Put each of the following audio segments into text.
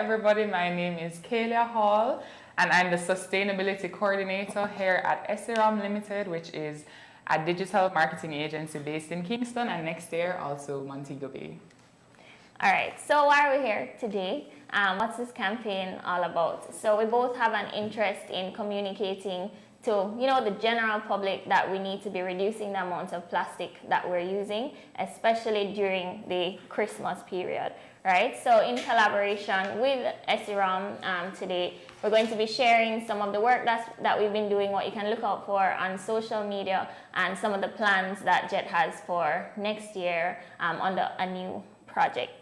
everybody. My name is Kalia Hall, and I'm the Sustainability Coordinator here at Esirom Limited, which is a digital marketing agency based in Kingston and next year also Montego Bay. All right, so why are we here today? What's this campaign all about? So we both have an interest in communicating to, the general public that we need to be reducing the amount of plastic that we're using, especially during the Christmas period, right? So in collaboration with Esirom today, we're going to be sharing some of the work that we've been doing, what you can look out for on social media, and some of the plans that JET has for next year under a new project.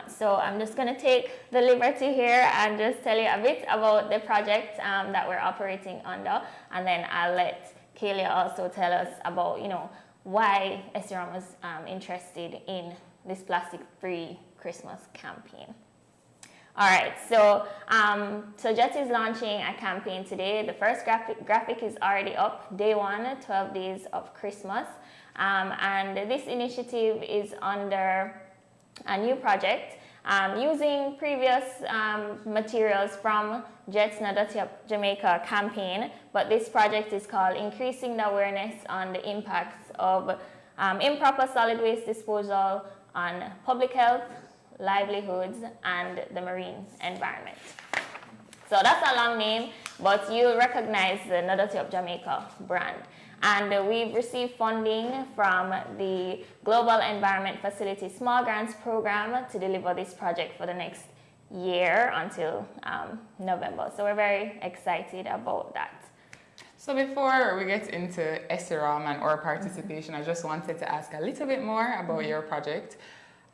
So I'm just going to take the liberty here and just tell you a bit about the project that we're operating under, and then I'll let Kalia also tell us about, why Esirom was interested in this plastic-free Christmas campaign. All right, so JET is launching a campaign today. The first graphic is already up, day 1, 12 days of Christmas, and this initiative is under a new project using previous materials from JET's No Dirty Up Jamaica campaign, but this project is called Increasing the Awareness on the Impacts of Improper Solid Waste Disposal on Public Health, Livelihoods, and the Marine Environment. So that's a long name, but you'll recognize the No Dirty Up Jamaica brand. And we've received funding from the Global Environment Facility Small Grants Program to deliver this project for the next year until November. So we're very excited about that. So before we get into Esirom and our participation, I just wanted to ask a little bit more about your project.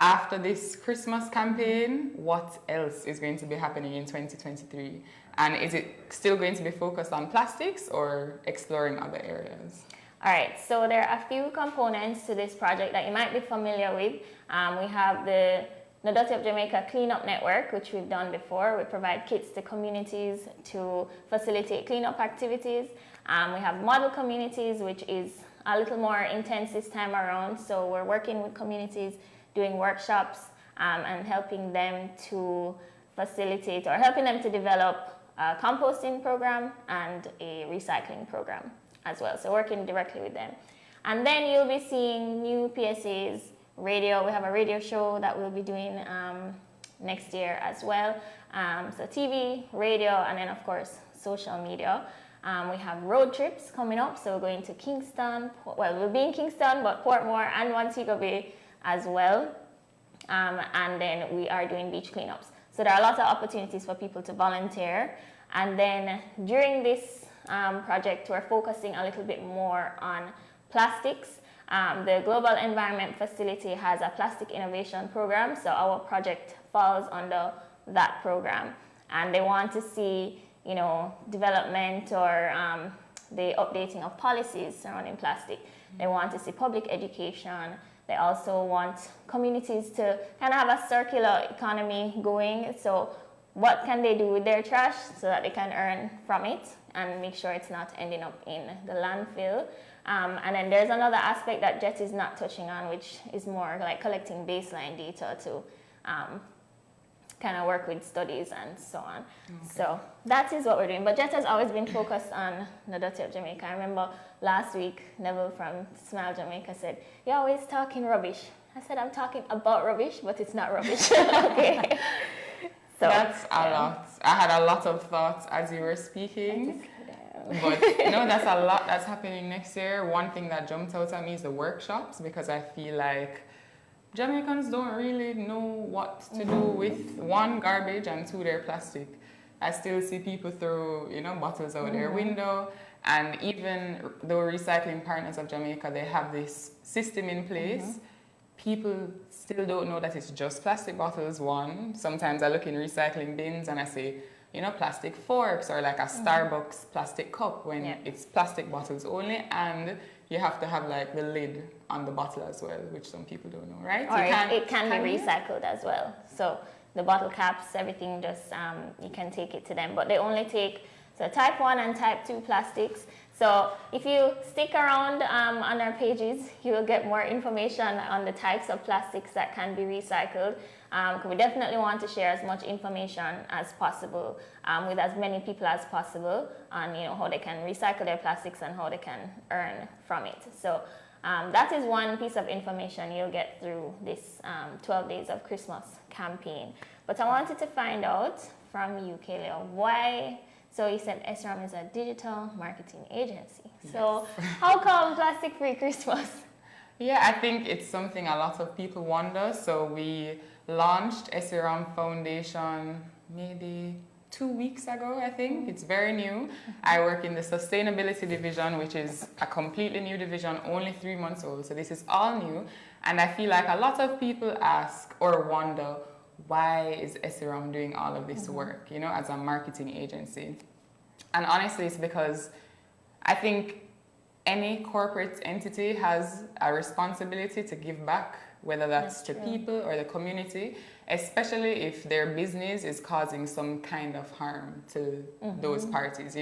After this Christmas campaign, what else is going to be happening in 2023? And is it still going to be focused on plastics or exploring other areas? All right, so there are a few components to this project that you might be familiar with. We have the No Dirty Up Jamaica Cleanup Network, which we've done before. We provide kits to communities to facilitate cleanup activities. We have model communities, which is a little more intense this time around. So we're working with communities, doing workshops and helping them to facilitate or helping them to develop a composting program and a recycling program as well. So working directly with them. And then you'll be seeing new PSAs, radio. We have a radio show that we'll be doing next year as well. So TV, radio, and then of course, social media. We have road trips coming up. So we're going to Kingston. Well, we'll be in Kingston, but Portmore and Montego Bay as well. And then we are doing beach cleanups. So there are a lot of opportunities for people to volunteer. And then during this project, we're focusing a little bit more on plastics. The Global Environment Facility has a plastic innovation program. So our project falls under that program. And they want to see, development or the updating of policies surrounding plastic. They want to see public education. They also want communities to kind of have a circular economy going. So what can they do with their trash so that they can earn from it and make sure it's not ending up in the landfill. And then there's another aspect that JET is not touching on, which is more like collecting baseline data to kind of work with studies and so on. Okay. So that is what we're doing. But JET has always been focused on No Dirty Up Jamaica. I remember last week, Neville from Smile Jamaica said, "You're always talking rubbish." I said, "I'm talking about rubbish, but it's not rubbish." Okay. So that's a lot. I had a lot of thoughts as you were speaking. But that's a lot that's happening next year. One thing that jumped out at me is the workshops, because I feel like Jamaicans don't really know what to do with, 1, garbage, and 2, their plastic. I still see people throw, bottles out their window. And even though Recycling Partners of Jamaica, they have this system in place, people still don't know that it's just plastic bottles, 1. Sometimes I look in recycling bins and I say, plastic forks or like a Starbucks plastic cup when it's plastic bottles only, and you have to have like the lid on the bottle as well, which some people don't know, right? Or it can be recycled as well. So the bottle caps, everything, just you can take it to them, but they only take type 1 and type 2 plastics. So if you stick around on our pages, you will get more information on the types of plastics that can be recycled. We definitely want to share as much information as possible with as many people as possible on how they can recycle their plastics and how they can earn from it. So that is one piece of information you'll get through this 12 Days of Christmas campaign. But I wanted to find out from you, Kalia, why. So you said Esirom is a digital marketing agency. Yes. So how come plastic-free Christmas? Yeah, I think it's something a lot of people wonder. So we launched Esirom Foundation maybe 2 weeks ago, I think. It's very new. I work in the sustainability division, which is a completely new division, only 3 months old. So this is all new. And I feel like a lot of people ask or wonder, why is Esirom doing all of this work, as a marketing agency? And honestly, it's because I think any corporate entity has a responsibility to give back, whether that's to people or the community, especially if their business is causing some kind of harm to those parties,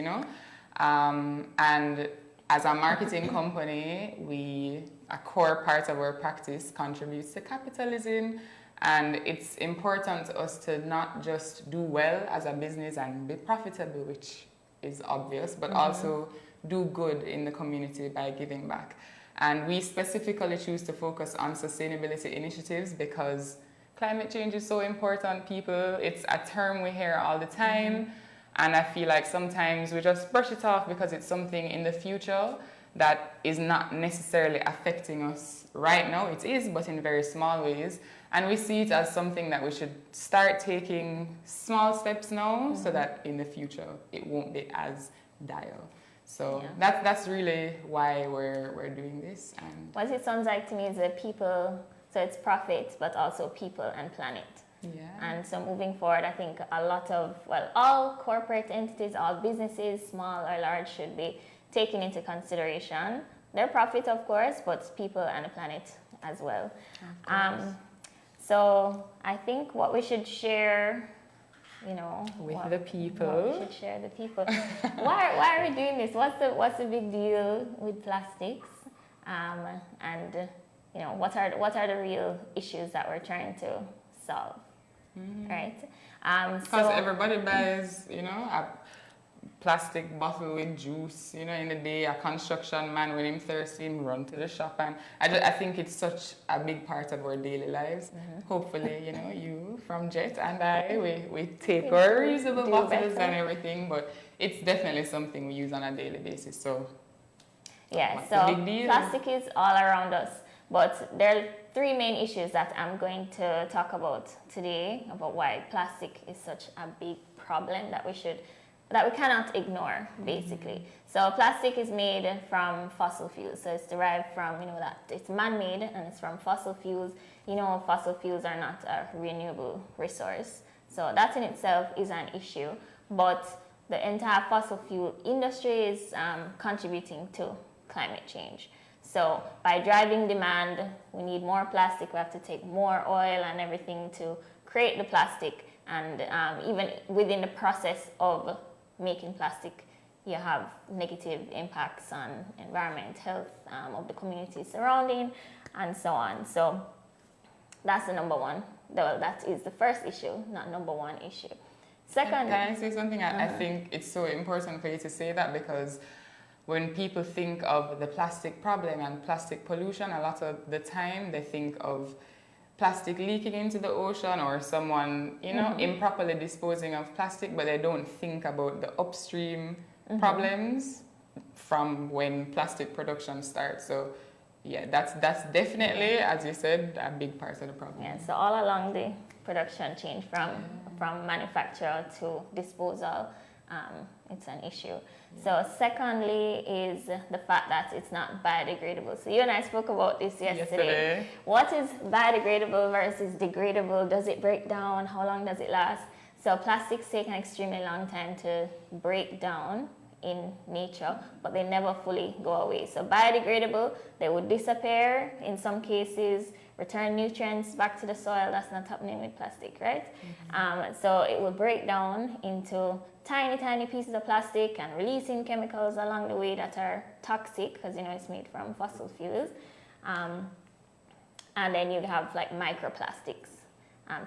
And as a marketing company, a core part of our practice contributes to capitalism. And it's important to us to not just do well as a business and be profitable, which is obvious, but also do good in the community by giving back. And we specifically choose to focus on sustainability initiatives because climate change is so important, people. It's a term we hear all the time. And I feel like sometimes we just brush it off because it's something in the future that is not necessarily affecting us right now. It is, but in very small ways. And we see it as something that we should start taking small steps now so that in the future it won't be as dire. So that's really why we're doing this. And what it sounds like to me is that people, so it's profit, but also people and planet. Yeah. And so moving forward, I think a lot of, all corporate entities, all businesses, small or large, should be taken into consideration. Their profit, of course, but people and the planet as well. So I think what we should share, with the people. What we should share the people. why are we doing this? What's the big deal with plastics? And what are the real issues that we're trying to solve, right? Because everybody buys, a plastic bottle with juice, in the day. A construction man, when he's thirsty, him run to the shop. And I think it's such a big part of our daily lives. Hopefully, you from Jet and I, we take our reusable bottles and everything, but it's definitely something we use on a daily basis. So yeah, so plastic is all around us. But there are 3 main issues that I'm going to talk about today, about why plastic is such a big problem that we cannot ignore, basically. So plastic is made from fossil fuels. So it's derived from, that it's man-made and it's from fossil fuels. Fossil fuels are not a renewable resource. So that in itself is an issue. But the entire fossil fuel industry is contributing to climate change. So by driving demand, we need more plastic. We have to take more oil and everything to create the plastic. And even within the process of making plastic, you have negative impacts on environment, health of the community surrounding, and so on. So that's the number one. Well, that is the first issue, not number one issue. Second, can I say something? I think it's so important for you to say that because when people think of the plastic problem and plastic pollution, a lot of the time they think of plastic leaking into the ocean or someone, improperly disposing of plastic, but they don't think about the upstream problems from when plastic production starts. So yeah, that's definitely, as you said, a big part of the problem. Yeah, so all along the production chain from manufacturer to disposal, it's an issue. So secondly is the fact that it's not biodegradable. So you and I spoke about this yesterday. What is biodegradable versus degradable? Does it break down? How long does it last? So plastics take an extremely long time to break down in nature, but they never fully go away. So biodegradable, they would disappear in some cases, return nutrients back to the soil. That's not happening with plastic, right? So it will break down into tiny pieces of plastic and releasing chemicals along the way that are toxic because it's made from fossil fuels. And then you'd have like microplastics.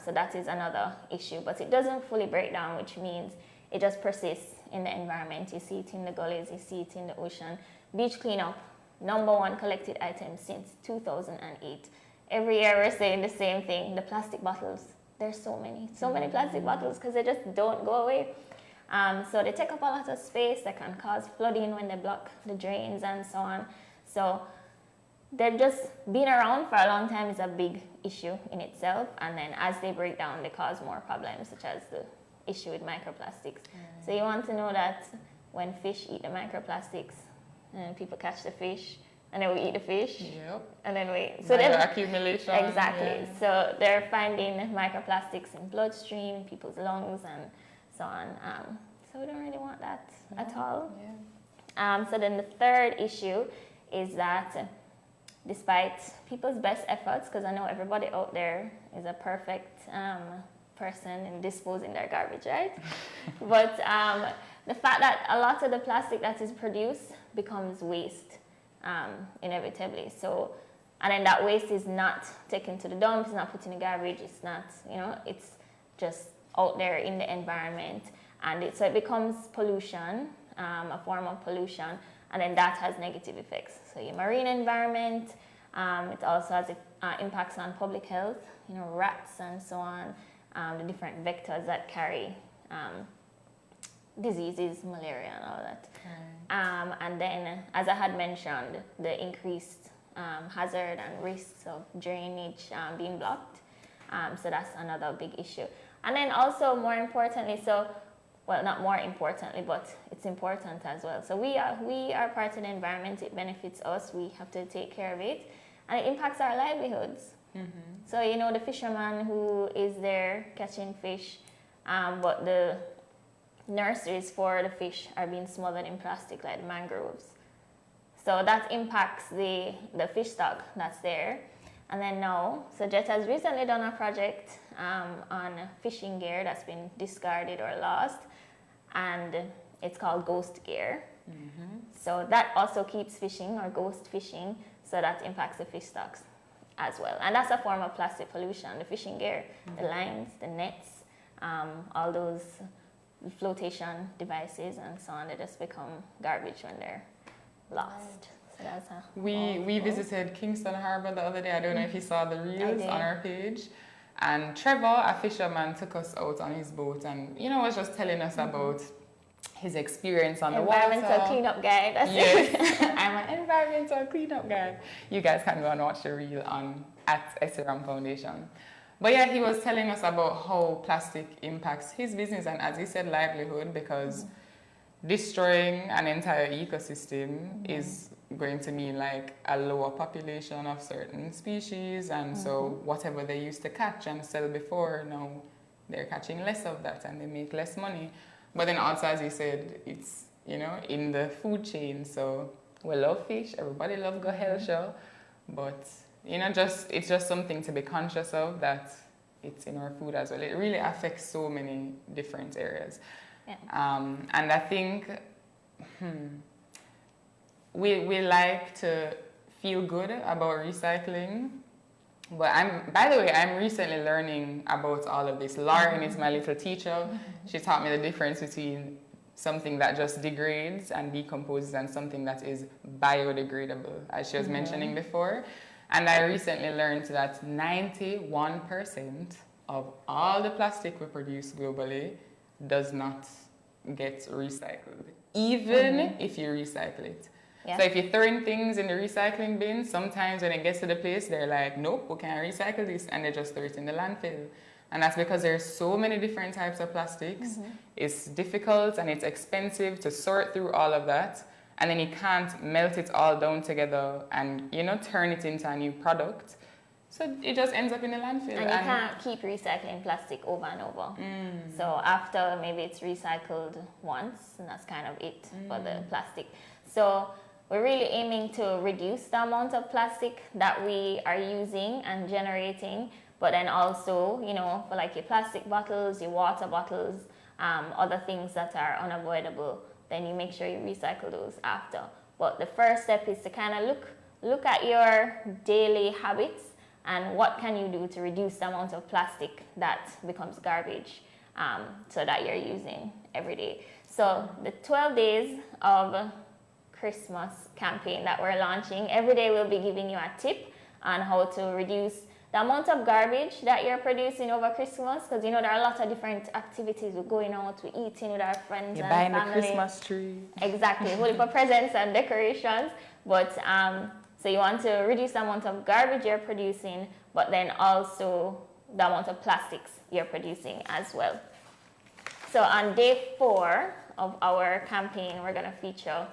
So that is another issue, but it doesn't fully break down, which means it just persists in the environment. You see it in the gullies, you see it in the ocean. Beach cleanup, #1 collected item since 2008. Every year we're saying the same thing. The plastic bottles, there's so many plastic bottles because they just don't go away. So they take up a lot of space. They can cause flooding when they block the drains and so on. So they're just being around for a long time is a big issue in itself. And then as they break down, they cause more problems, such as the issue with microplastics. So you want to know that when fish eat the microplastics, people catch the fish, and then we eat the fish, and then we... So then accumulation. Exactly. Yeah. So they're finding microplastics in bloodstream, people's lungs, and so on. So we don't really want that at all. Yeah. So then the third issue is that despite people's best efforts, because I know everybody out there is a perfect person in disposing their garbage, right? But the fact that a lot of the plastic that is produced becomes waste, inevitably. So, and then that waste is not taken to the dump, it's not put in the garbage, it's not, it's just out there in the environment. And so it becomes pollution, a form of pollution, and then that has negative effects. So your marine environment, it also has impacts on public health, rats and so on, the different vectors that carry diseases, malaria and all that. And then, as I had mentioned, the increased hazard and risks of drainage being blocked. So that's another big issue. And then also, more importantly, well, not more importantly, but it's important as well. So we are part of the environment. It benefits us. We have to take care of it. And it impacts our livelihoods. So, the fisherman who is there catching fish, but the nurseries for the fish are being smothered in plastic, like the mangroves. So that impacts the fish stock that's there. And then so Jet has recently done a project on fishing gear that's been discarded or lost, and it's called ghost gear. So that also keeps fishing or ghost fishing, so that impacts the fish stocks as well. And that's a form of plastic pollution, the fishing gear, the lines, the nets, all those flotation devices and so on, they just become garbage when they're lost. So that's we visited Kingston Harbour the other day. I don't know if you saw the reels on our page. And Trevor, a fisherman, took us out on his boat and, was just telling us about his experience on the water. Environmental cleanup guy. Yes, I'm an environmental cleanup guy. You guys can go and watch the reel at Esirom Foundation. But yeah, he was telling us about how plastic impacts his business and, as he said, livelihood, because destroying an entire ecosystem is going to mean like a lower population of certain species, and so whatever they used to catch and sell before, now they're catching less of that and they make less money. But then also, as you said, it's in the food chain, so we love fish, everybody love go hell show, but it's just something to be conscious of, that it's in our food as well. It really affects so many different areas. And I think we like to feel good about recycling, but I'm recently learning about all of this. Lauren is my little teacher. She taught me the difference between something that just degrades and decomposes and something that is biodegradable, as she was mentioning before. And I recently learned that 91% of all the plastic we produce globally does not get recycled, even if you recycle it. So if you're throwing things in the recycling bin, sometimes when it gets to the place, they're like, nope, we can't recycle this, and they just throw it in the landfill. And that's because there's so many different types of plastics. It's difficult and it's expensive to sort through all of that. And then you can't melt it all down together and, turn it into a new product. So it just ends up in the landfill. And you can't keep recycling plastic over and over. So after maybe it's recycled once, and that's kind of it for the plastic. So we're really aiming to reduce the amount of plastic that we are using and generating, but then also, for like your plastic bottles, your water bottles, other things that are unavoidable, then you make sure you recycle those after. But the first step is to kind of look at your daily habits and what can you do to reduce the amount of plastic that becomes garbage so that you're using every day. So the 12 days of Christmas campaign that we're launching, every day we'll be giving you a tip on how to reduce the amount of garbage that you're producing over Christmas, because you know there are a lot of different activities. We're going out, we're eating with our friends and family. You're buying the Christmas tree. Exactly, holding for presents and decorations. But so you want to reduce the amount of garbage you're producing, but then also the amount of plastics you're producing as well. So on day 4 of our campaign, we're going to feature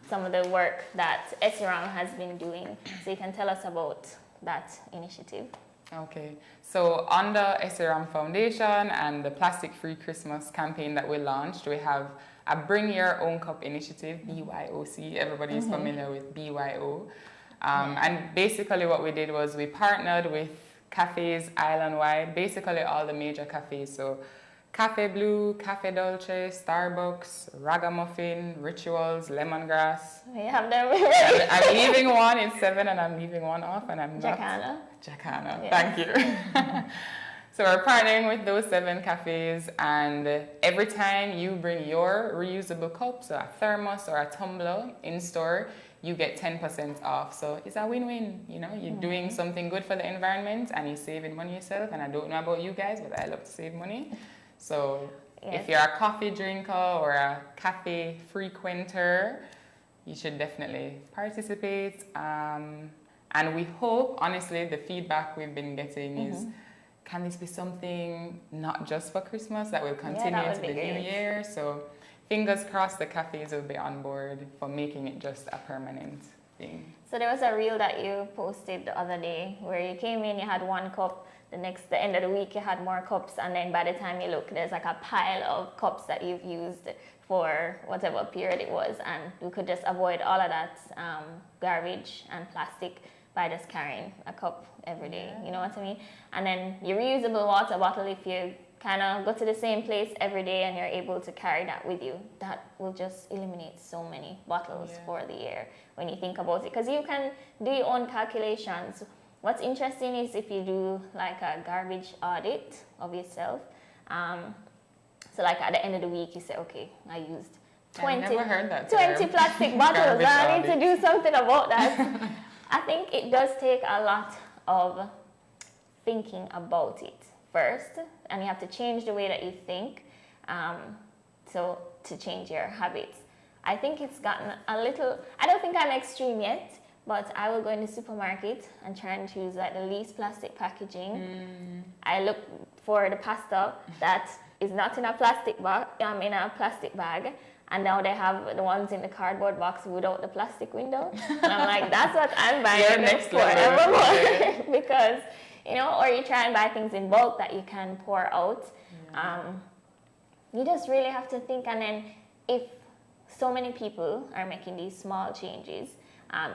some of the work that Esirom has been doing. So you can tell us about that initiative. Okay, so under Esirom Foundation and the Plastic Free Christmas campaign that we launched, we have a Bring Your Own Cup initiative, BYOC. Everybody is familiar with BYO. And basically what we did was we partnered with cafes island-wide, basically all the major cafes. So Cafe Blue, Cafe Dolce, Starbucks, Ragamuffin, Rituals, Lemongrass. We have them. I'm leaving one, it's 7 and I'm leaving one off and I'm Jacana. Jacana, Yeah. thank you. So we're partnering with those 7 cafes, and every time you bring your reusable cup, so a thermos or a tumbler in store, you get 10% off. So it's a win-win, you know, you're doing something good for the environment and you're saving money yourself. And I don't know about you guys, but I love to save money. So if you're a coffee drinker or a cafe frequenter, you should definitely participate. And we hope, honestly, the feedback we've been getting is, can this be something not just for Christmas that will continue into the new year? So fingers crossed the cafes will be on board for making it just a permanent thing. So there was a reel that you posted the other day where you came in, you had 1 cup, the end of the week you had more cups, and then by the time you look, there's like a pile of cups that you've used for whatever period it was, and we could just avoid all of that garbage and plastic by just carrying a cup every day, you know what I mean? And then your reusable water bottle, if you kind of go to the same place every day and you're able to carry that with you, that will just eliminate so many bottles for the year when you think about it, because you can do your own calculations. What's interesting is if you do like a garbage audit of yourself, so like at the end of the week you say, okay, I used 20 plastic bottles, I need to do something about that. I think it does take a lot of thinking about it first, and you have to change the way that you think, so to change your habits. I think it's gotten a little, I don't think I'm extreme yet, but I will go in the supermarket and try and choose like the least plastic packaging. I look for the pasta that is not in a plastic bag, and now they have the ones in the cardboard box without the plastic window. And I'm like, that's what I'm buying forevermore. Because, you know, or you try and buy things in bulk that you can pour out. You just really have to think, and then if so many people are making these small changes,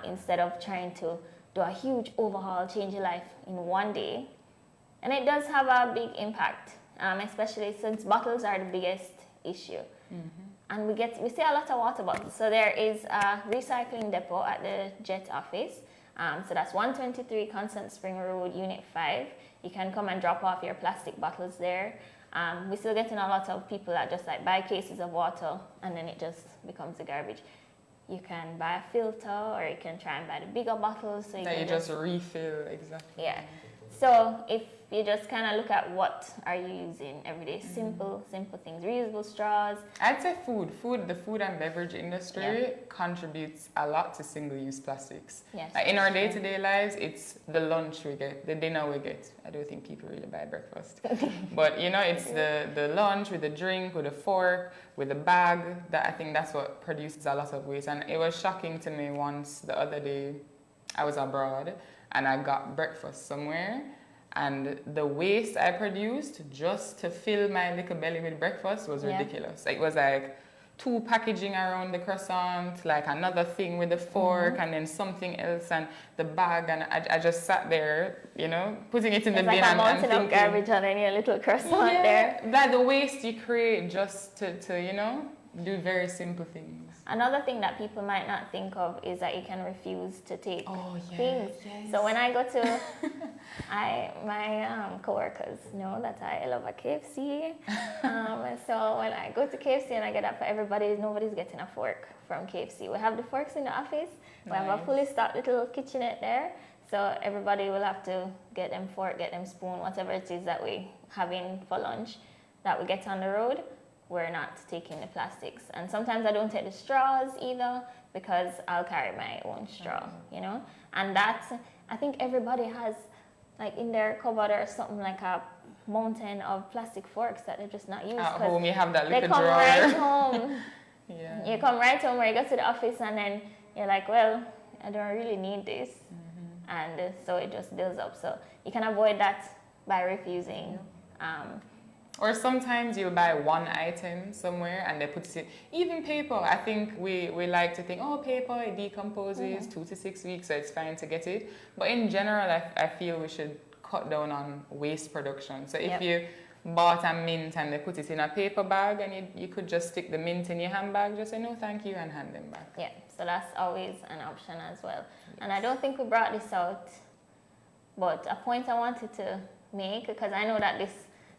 instead of trying to do a huge overhaul, change your life in one day. And it does have a big impact, especially since bottles are the biggest issue. And we see a lot of water bottles. So there is a recycling depot at the JET office. So that's 123 Constant Spring Road, Unit 5. You can come and drop off your plastic bottles there. We're still getting a lot of people that just like buy cases of water and then it just becomes the garbage. You can buy a filter, or you can try and buy the bigger bottles. So you just refill, exactly. Yeah. So if you just kind of look at what are you using every day, simple things, reusable straws. I'd say the food and beverage industry contributes a lot to single-use plastics. Yes. Like in our day-to-day lives, it's the lunch we get, the dinner we get. I don't think people really buy breakfast. But you know, it's the lunch with the drink, with the fork, with the bag. That I think that's what produces a lot of waste. And it was shocking to me once the other day, I was abroad and I got breakfast somewhere, and the waste I produced just to fill my little belly with breakfast was ridiculous. It was like 2 packaging around the croissant, like another thing with the fork, and then something else, and the bag, and I just sat there, you know, putting it in the bin like and thinking. Of garbage on any little croissant there. Like the waste you create just to you know, do very simple things. Another thing that people might not think of is that you can refuse to take things. Yes. So when I go to, my coworkers know that I love a KFC. So when I go to KFC and I get up for everybody, nobody's getting a fork from KFC. We have the forks in the office. We have a fully stocked little kitchenette there. So everybody will have to get them fork, get them spoon, whatever it is that we having for lunch that we get on the road. We're not taking the plastics. And sometimes I don't take the straws either because I'll carry my own straw, you know? And that's, I think everybody has, like in their cupboard or something like a mountain of plastic forks that they're just not used. At home, you have that little they come drawer. right home. Yeah. You come right home or you go to the office and then you're like, well, I don't really need this. And so it just builds up. So you can avoid that by refusing. Or sometimes you'll buy one item somewhere and they put it in, even paper. I think we like to think, oh, paper, it decomposes 2 to 6 weeks, so it's fine to get it. But in general, I feel we should cut down on waste production. So if you bought a mint and they put it in a paper bag and you could just stick the mint in your handbag, just say no thank you and hand them back. Yeah, so that's always an option as well. Yes. And I don't think we brought this out, but a point I wanted to make, because I know that this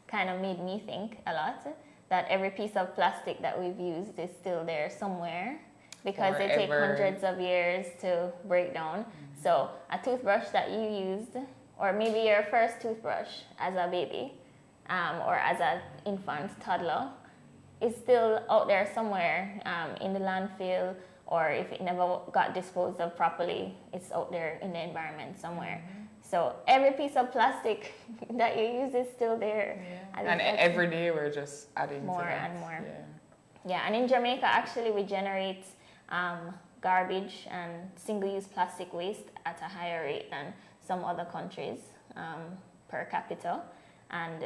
kind of made me think a lot, that every piece of plastic that we've used is still there somewhere because they take hundreds of years to break down. So a toothbrush that you used, or maybe your first toothbrush as a baby, or as an infant, toddler, is still out there somewhere in the landfill, or if it never got disposed of properly, it's out there in the environment somewhere. So every piece of plastic that you use is still there. Yeah. And every day we're just adding more to that. and more. Yeah, and in Jamaica, actually, we generate garbage and single-use plastic waste at a higher rate than some other countries per capita. And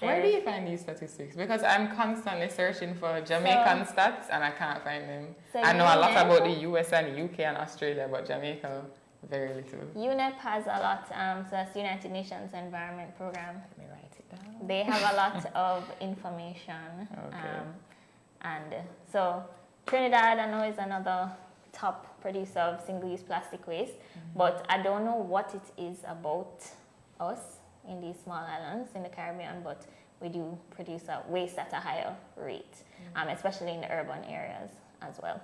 where do you find these statistics? Because I'm constantly searching for Jamaican stats and I can't find them. So I know a lot about the US and UK and Australia, but Jamaica, very little. UNEP has a lot, so that's United Nations Environment Program. Let me write it down. They have a lot of information. And so Trinidad, I know, is another top producer of single-use plastic waste, but I don't know what it is about us in these small islands in the Caribbean, but we do produce waste at a higher rate, especially in the urban areas as well.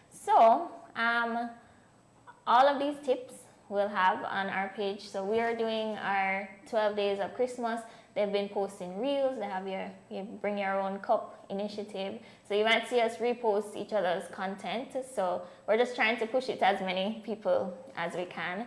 So all of these tips we'll have on our page. So we are doing our 12 days of Christmas. They've been posting reels. They have your bring your own cup initiative. So you might see us repost each other's content. So we're just trying to push it to as many people as we can.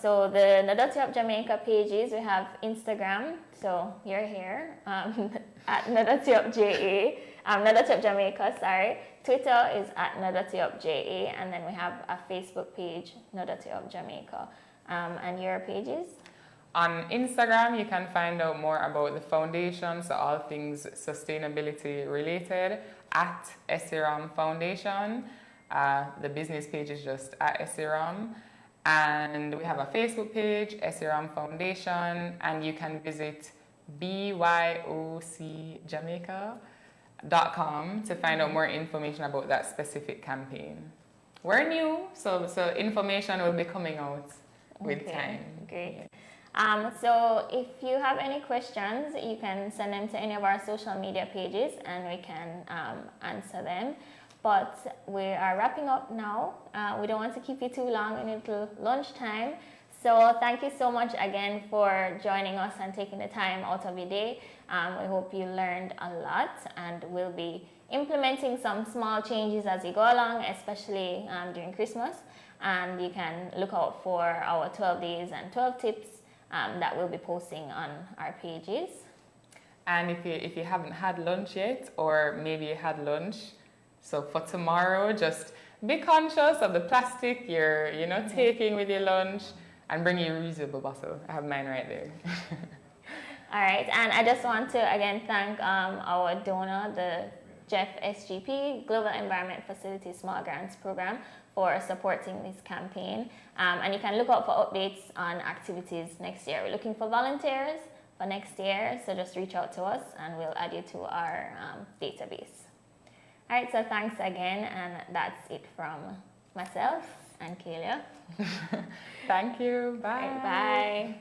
So the Nadati of Jamaica pages, we have Instagram. So you're here at Nadati of JA. Nadati of Jamaica, sorry. Twitter is at Nadati of JA, and then we have a Facebook page, Nadati of Jamaica. And your pages? On Instagram, you can find out more about the foundation, so all things sustainability related, at Esirom Foundation. The business page is just at Esirom. And we have a Facebook page, Esirom Foundation, and you can visit byocjamaica.com to find out more information about that specific campaign. We're new, so information will be coming out with time. Great. So if you have any questions, you can send them to any of our social media pages and we can answer them. But we are wrapping up now. We don't want to keep you too long until lunchtime. So thank you so much again for joining us and taking the time out of your day. We hope you learned a lot, and we'll be implementing some small changes as we go along, especially during Christmas. And you can look out for our 12 days and 12 tips that we'll be posting on our pages. And if you haven't had lunch yet, or maybe you had lunch, so for tomorrow, just be conscious of the plastic you're taking with your lunch, and bring your reusable bottle. I have mine right there. All right, and I just want to again thank our donor, the Jeff SGP Global Environment Facility Small Grants Program, for supporting this campaign. And you can look out for updates on activities next year. We're looking for volunteers for next year, so just reach out to us and we'll add you to our database. right, so thanks again, and that's it from myself and Kalia. Thank you. Bye. All right, bye.